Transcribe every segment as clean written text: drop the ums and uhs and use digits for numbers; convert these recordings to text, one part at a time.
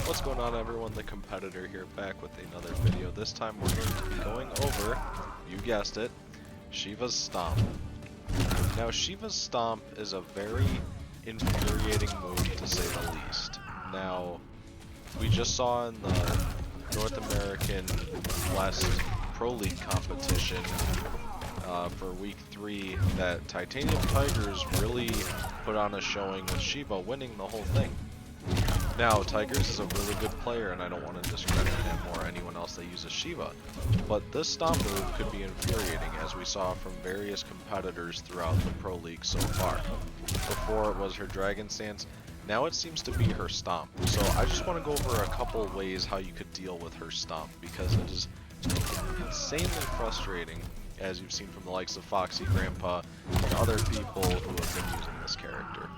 What's going on, everyone? The Competitor here, back with another video. This time we're going to be going over, you guessed it, Sheeva's Stomp. Now, Sheeva's Stomp is a very infuriating move, to say the least. Now, we just saw in the North American West Pro League competition for Week 3 that Titanium Tigers really put on a showing with Sheeva winning the whole thing. Now, Tigers is a really good player, and I don't want to discredit him or anyone else that uses Sheeva, but this Stomp move could be infuriating, as we saw from various competitors throughout the Pro League so far. Before it was her Dragon Stance, now it seems to be her Stomp. So I just want to go over a couple ways how you could deal with her Stomp, because it is insanely frustrating, as you've seen from the likes of Foxy Grandpa and other people who have been using this character.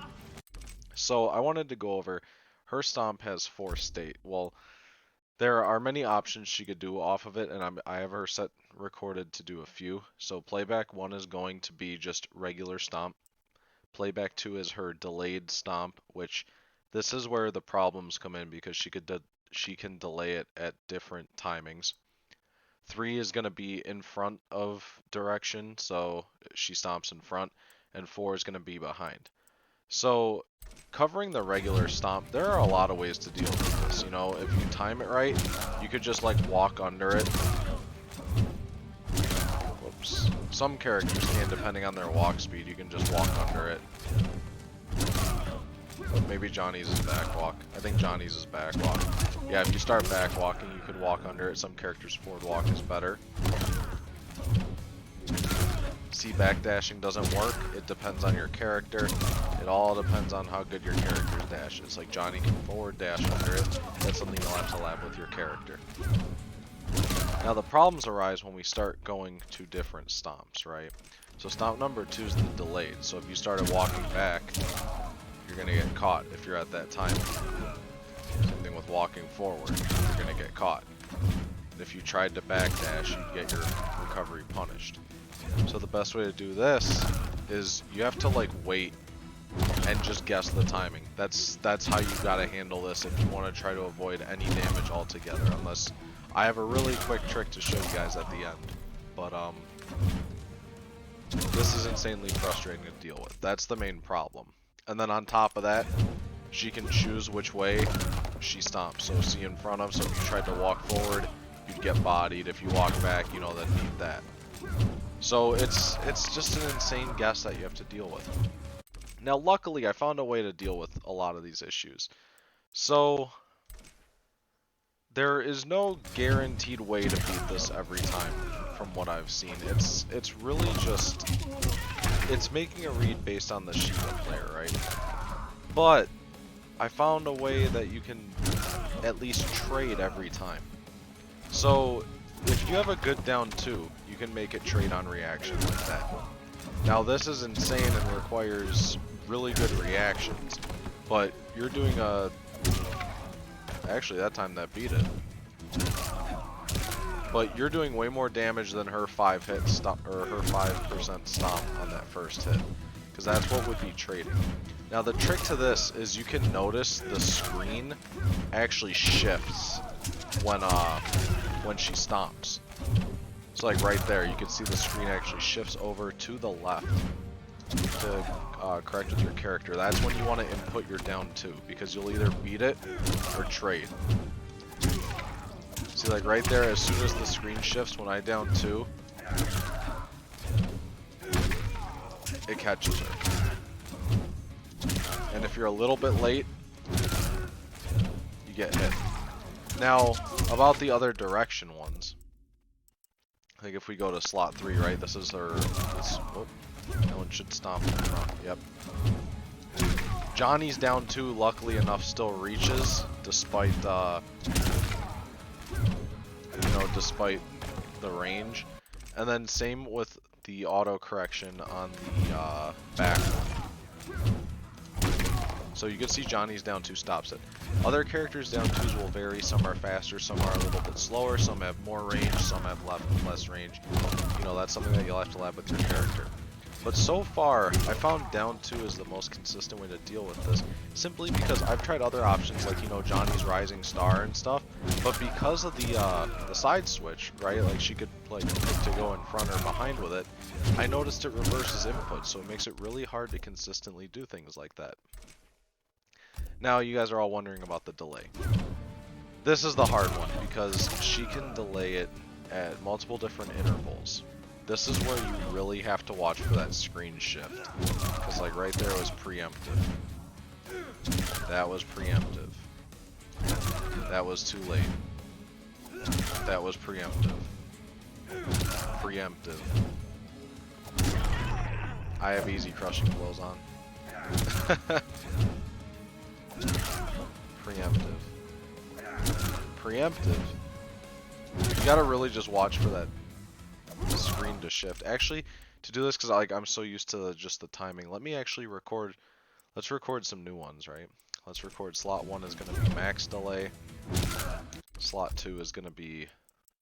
So I wanted to go over her Stomp has 4 state. Well, there are many options she could do off of it, and I have her set recorded to do a few. So playback 1 is going to be just regular Stomp. Playback 2 is her delayed Stomp, which this is where the problems come in, because she can delay it at different timings. 3 is going to be in front of direction, so she stomps in front, and 4 is going to be behind. So covering the regular Stomp, there are a lot of ways to deal with this. You know, if you time it right, you could just like walk under it. Whoops. Some characters can, depending on their walk speed, you can just walk under it. But maybe Johnny's is back walk. I think Johnny's is back walk. Yeah, if you start back walking, you could walk under it. Some characters' forward walk is better. See, backdashing doesn't work. It depends on your character. It all depends on how good your character's dash is. Like, Johnny can forward dash under it. That's something you'll have to lab with your character. Now, the problems arise when we start going to different stomps, right? So stomp number 2 is the delayed. So if you started walking back, you're going to get caught if you're at that time. Same thing with walking forward. You're going to get caught. If you tried to backdash, you'd get your recovery punished. So the best way to do this is you have to like wait and just guess the timing. That's how you gotta handle this if you want to try to avoid any damage altogether, unless I have a really quick trick to show you guys at the end. But this is insanely frustrating to deal with. That's the main problem. And then on top of that, she can choose which way she stomps. So see in front of, so if you tried to walk forward, you'd get bodied. If you walk back, you know, then beat that. So it's just an insane guess that you have to deal with. Now, luckily, I found a way to deal with a lot of these issues. So there is no guaranteed way to beat this every time, from what I've seen. It's really just, it's making a read based on the Sheeva player, right? But I found a way that you can at least trade every time. So if you have a good down 2, you can make it trade on reaction like that. Now this is insane and requires really good reactions, but you're doing a... Actually, that time that beat it. But you're doing way more damage than her 5-hit stomp, or her 5% stomp on that first hit, because that's what would be trading. Now the trick to this is you can notice the screen actually shifts when she stomps. So like right there, you can see the screen actually shifts over to the left to correct with your character. That's when you want to input your down 2, because you'll either beat it or trade. See, like right there, as soon as the screen shifts when I down 2, it catches her. And if you're a little bit late, you get hit. Now, about the other direction ones. Like if we go to slot 3, right? This is her. Oh, that one should stomp in front. Yep. Johnny's down 2, luckily enough, still reaches despite despite the range. And then same with the auto correction on the back one. So you can see Johnny's down 2 stops it. Other characters' down 2s will vary. Some are faster, some are a little bit slower, some have more range, some have less range. You know, that's something that you'll have to lab with your character. But so far, I found down 2 is the most consistent way to deal with this, simply because I've tried other options like, you know, Johnny's Rising Star and stuff, but because of the side switch, right, like she could like pick to go in front or behind with it, I noticed it reverses input, so it makes it really hard to consistently do things like that. Now you guys are all wondering about the delay. This is the hard one because she can delay it at multiple different intervals. This is where you really have to watch for that screen shift. Because like right there was preemptive. That was preemptive. That was too late. That was preemptive. Preemptive. I have easy crushing blows on. Preemptive. Preemptive. You gotta really just watch for that screen to shift. Actually, to do this, because like I'm so used to just the timing, let me actually record. Let's record some new ones, right? Let's record slot 1 is going to be max delay. Slot 2 is going to be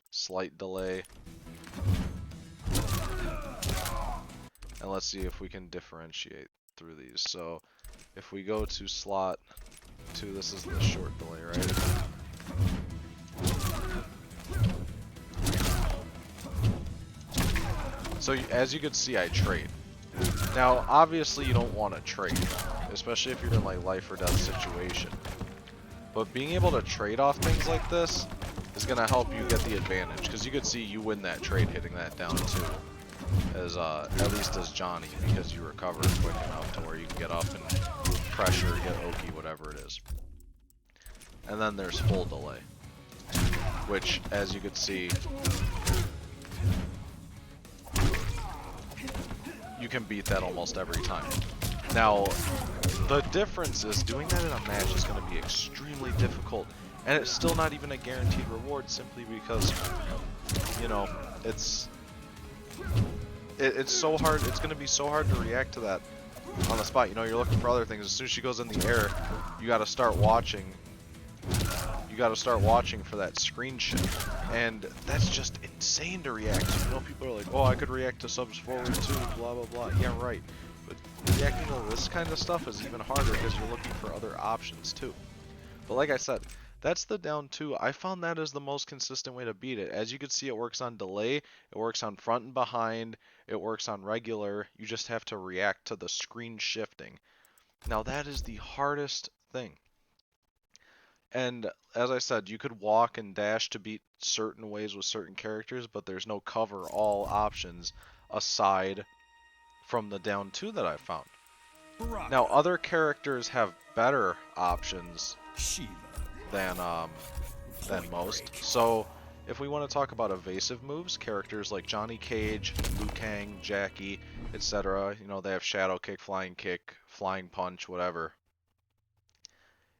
slight delay. And let's see if we can differentiate through these. So if we go to slot 2, this is the short delay, right? So as you can see, I trade. Now, obviously you don't want to trade, especially if you're in like life or death situation. But being able to trade off things like this is going to help you get the advantage, because you could see you win that trade hitting that down too, as at least as Johnny, because you recover quick enough to where you can get up and pressure, get Oki, whatever it is. And then there's full delay, which, as you could see, you can beat that almost every time. Now, the difference is doing that in a match is going to be extremely difficult, and it's still not even a guaranteed reward, simply because, you know, it's so hard. It's going to be so hard to react to that on the spot. You know, you're looking for other things. As soon as she goes in the air, you got to start watching. You got to start watching for that screen shift, and that's just insane to react to. You know, people are like, "Oh, I could react to subs forward too," blah blah blah. Yeah, right. But reacting to this kind of stuff is even harder because you're looking for other options too. But like I said, that's the down 2. I found that is the most consistent way to beat it. As you can see, it works on delay, it works on front and behind, it works on regular. You just have to react to the screen shifting. Now that is the hardest thing. And as I said, you could walk and dash to beat certain ways with certain characters, but there's no cover all options aside from the down 2 that I found. BARAKA. Now other characters have better options Sheeva. than most. So if we want to talk about evasive moves, characters like Johnny Cage, Liu Kang, Jackie, etc., you know, they have shadow kick, flying punch, whatever.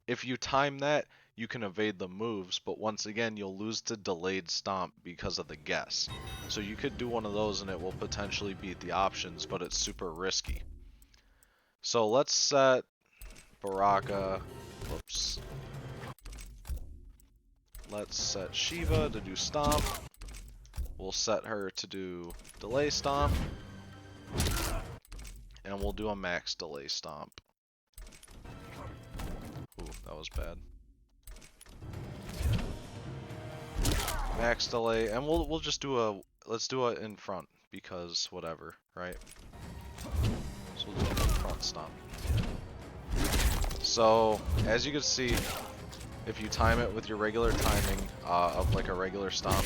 If you time that, you can evade the moves, but once again, you'll lose to delayed stomp because of the guess. So you could do one of those and it will potentially beat the options, but it's super risky. So let's set BARAKA, whoops. Let's set Sheeva to do stomp. We'll set her to do delay stomp. And we'll do a max delay stomp. Ooh, that was bad. Max delay, and we'll just do let's do it in front, because whatever, right? So we'll do a front stomp. So as you can see, if you time it with your regular timing of like a regular stomp,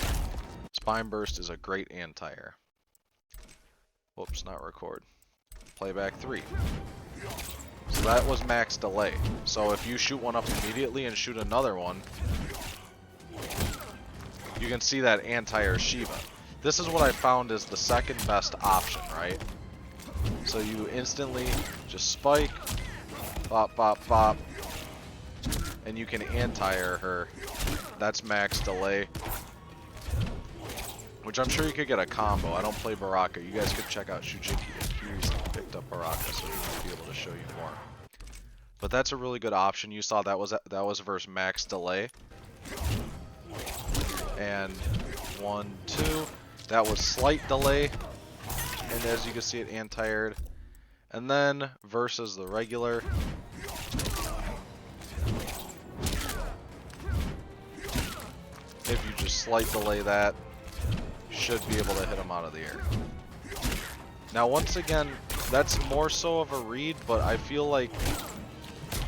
spine burst is a great anti-air. Whoops, not record. Playback 3. So that was max delay. So if you shoot one up immediately and shoot another one, you can see that anti-air Sheeva. This is what I found is the second best option, right? So you instantly just spike, bop, bop, bop, and you can anti-air her. That's max delay. Which I'm sure you could get a combo. I don't play BARAKA. You guys could check out Shujiki. He recently picked up BARAKA, so he might be able to show you more. But that's a really good option. You saw that was versus max delay. And 1, 2. That was slight delay. and as you can see, it anti-aired. And then versus the regular. If you just slight delay that, you should be able to hit him out of the air. Now once again, that's more so of a read, but I feel like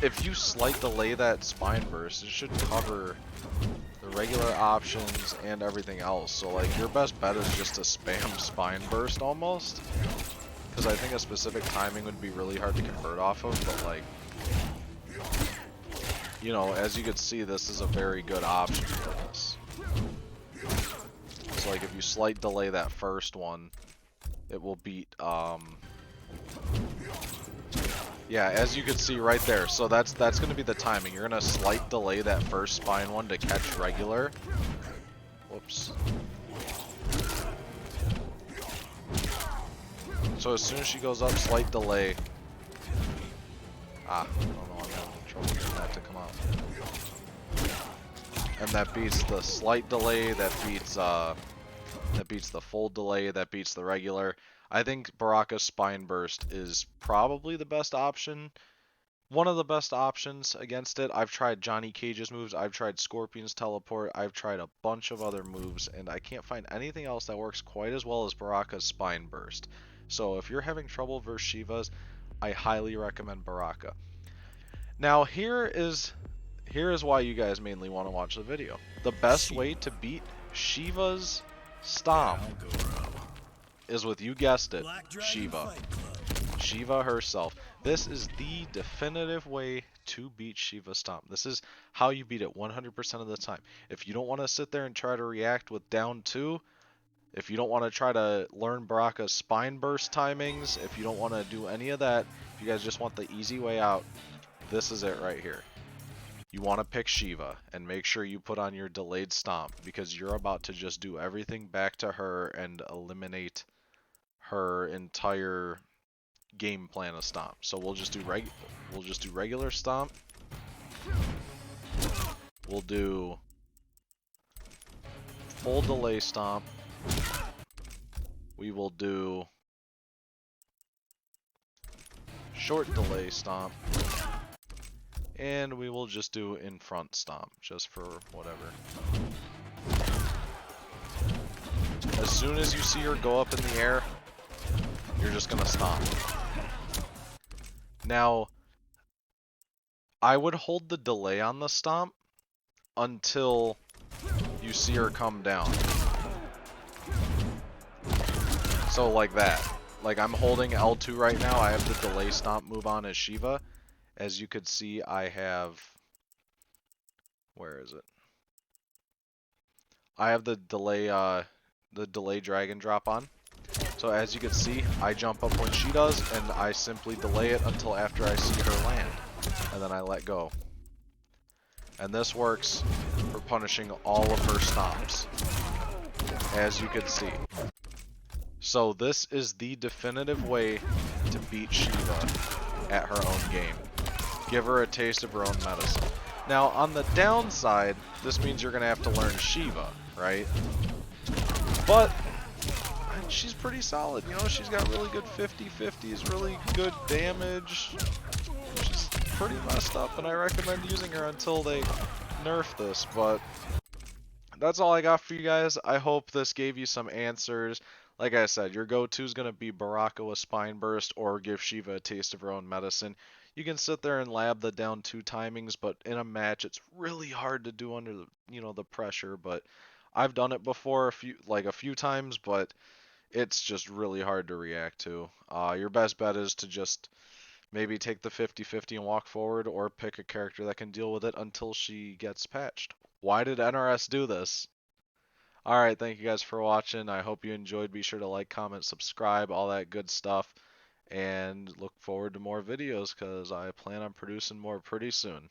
if you slight delay that spine burst, it should cover the regular options and everything else. So like your best bet is just to spam spine burst almost, because I think a specific timing would be really hard to convert off of, but like, you know, as you can see, this is a very good option for this. So like if you slight delay that first one, it will beat, yeah, as you can see right there. So that's going to be the timing. You're going to slight delay that first spine one to catch regular. Whoops. So as soon as she goes up, slight delay. I don't know, I'm having trouble getting that to come out. And that beats the slight delay, that beats the full delay, that beats the regular. I think BARAKA's Spine Burst is probably the best option. One of the best options against it. I've tried Johnny Cage's moves, I've tried Scorpion's Teleport, I've tried a bunch of other moves, and I can't find anything else that works quite as well as BARAKA's Spine Burst. So if you're having trouble versus Sheeva's, I highly recommend BARAKA. Now here is why you guys mainly want to watch the video. The best way to beat Sheeva's Stomp is with, you guessed it, Sheeva. Sheeva herself. This is the definitive way to beat Sheeva Stomp. This is how you beat it 100% of the time. If you don't want to sit there and try to react with down 2, if you don't want to try to learn BARAKA's spine burst timings, if you don't want to do any of that, if you guys just want the easy way out, this is it right here. You want to pick Sheeva and make sure you put on your delayed stomp, because you're about to just do everything back to her and eliminate her entire game plan of stomp. So we'll just do regular stomp. We'll do full delay stomp. We will do short delay stomp. And we will just do in front stomp, just for whatever. As soon as you see her go up in the air, you're just gonna stomp. Now, I would hold the delay on the stomp until you see her come down. So like that. Like I'm holding L2 right now, I have the delay stomp move on as Sheeva. As you could see, I have, where is it? I have the delay drag and drop on. So as you can see, I jump up when she does, and I simply delay it until after I see her land. And then I let go. And this works for punishing all of her stomps, as you can see. So this is the definitive way to beat Sheeva at her own game. Give her a taste of her own medicine. Now, on the downside, this means you're going to have to learn Sheeva, right? But she's pretty solid, you know, she's got really good 50-50s, really good damage. She's pretty messed up, and I recommend using her until they nerf this, but that's all I got for you guys. I hope this gave you some answers. Like I said, your go-to is going to be BARAKA with Spine Burst or give Sheeva a taste of her own medicine. You can sit there and lab the down 2 timings, but in a match, it's really hard to do under the, you know, the pressure. But I've done it before a few times, but it's just really hard to react to. Your best bet is to just maybe take the 50-50 and walk forward, or pick a character that can deal with it until she gets patched. Why did NRS do this? Alright, thank you guys for watching. I hope you enjoyed. Be sure to like, comment, subscribe, all that good stuff. And look forward to more videos, because I plan on producing more pretty soon.